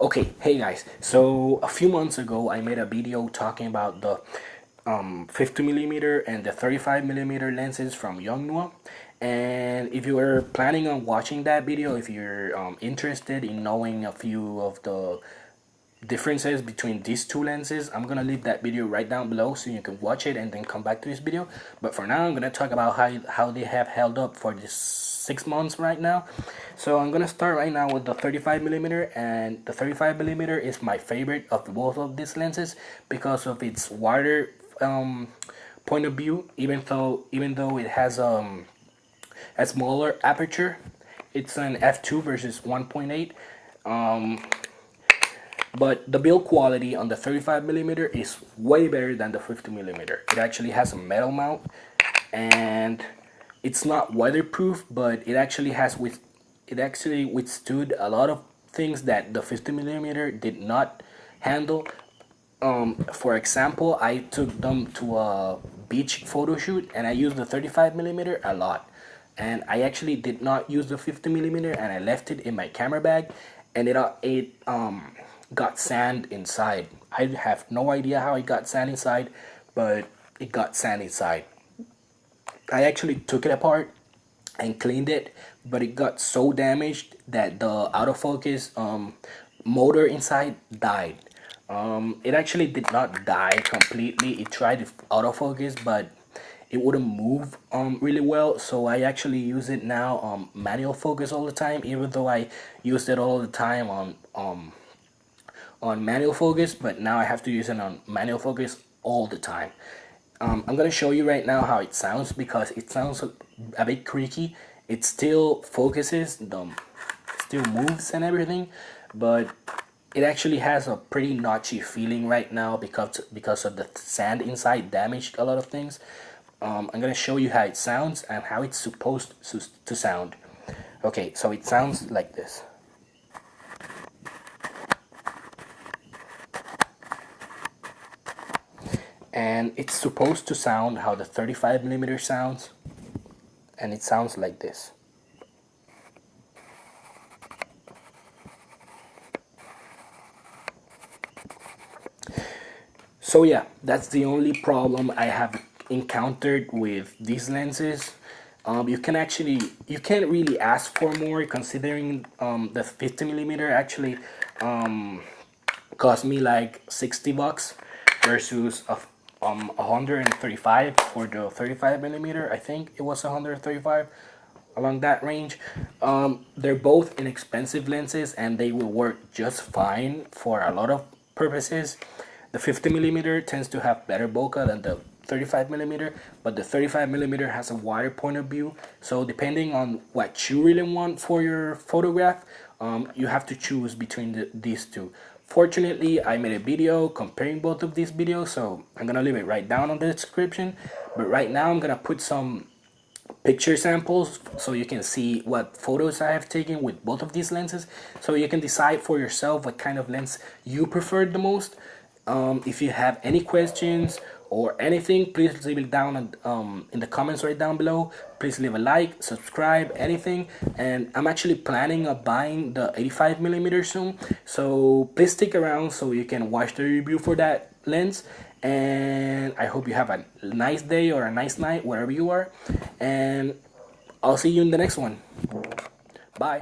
Okay, hey guys, so a few months ago I made a video talking about the 50mm and the 35mm lenses from Yongnuo. And if you were planning on watching that video, if you're interested in knowing a few of the differences between these two lenses, I'm gonna leave that video right down below so you can watch it and then come back to this video. But for now, I'm gonna talk about how they have held up for this 6 months right now. So I'm gonna start right now with the 35mm, and the 35mm is my favorite of both of these lenses because of its wider point of view. Even though it has a smaller aperture, it's an f2 versus 1.8. But the build quality on the 35mm is way better than the 50mm. It actually has a metal mount, and it's not weatherproof, but it actually withstood a lot of things that the 50mm did not handle. For example, I took them to a beach photo shoot and I used the 35mm a lot, and I actually did not use the 50mm, and I left it in my camera bag, and it got sand inside. I have no idea how it got sand inside, but it got sand inside. I actually took it apart and cleaned it, but it got so damaged that the autofocus motor inside died. It actually did not die completely. It tried to autofocus, but it wouldn't move really well. So I actually use it now manual focus all the time, even though I used it all the time on manual focus, but now I have to use it on manual focus all the time. I'm gonna show you right now how it sounds, because it sounds a bit creaky. It still focuses, still moves and everything, but it actually has a pretty notchy feeling right now because of the sand inside damaged a lot of things. I'm gonna show you how it sounds and how it's supposed to sound. Okay, so it sounds like this. And it's supposed to sound how the 35mm sounds, and it sounds like this. So yeah, that's the only problem I have encountered with these lenses. You can't really ask for more, considering the 50mm actually cost me like $60 versus 135 for the 35mm. I think it was 135, along that range. They're both inexpensive lenses and they will work just fine for a lot of purposes. The 50mm tends to have better bokeh than the 35mm, but the 35mm has a wider point of view. So depending on what you really want for your photograph, you have to choose between these two. Fortunately, I made a video comparing both of these videos, so I'm gonna leave it right down on the description. But right now I'm gonna put some picture samples so you can see what photos I have taken with both of these lenses, so you can decide for yourself what kind of lens you prefer the most. If you have any questions or anything, please leave it down in the comments right down below. Please leave a like, subscribe, anything. And I'm actually planning on buying the 85mm soon, so please stick around so you can watch the review for that lens. And I hope you have a nice day or a nice night wherever you are, and I'll see you in the next one. Bye.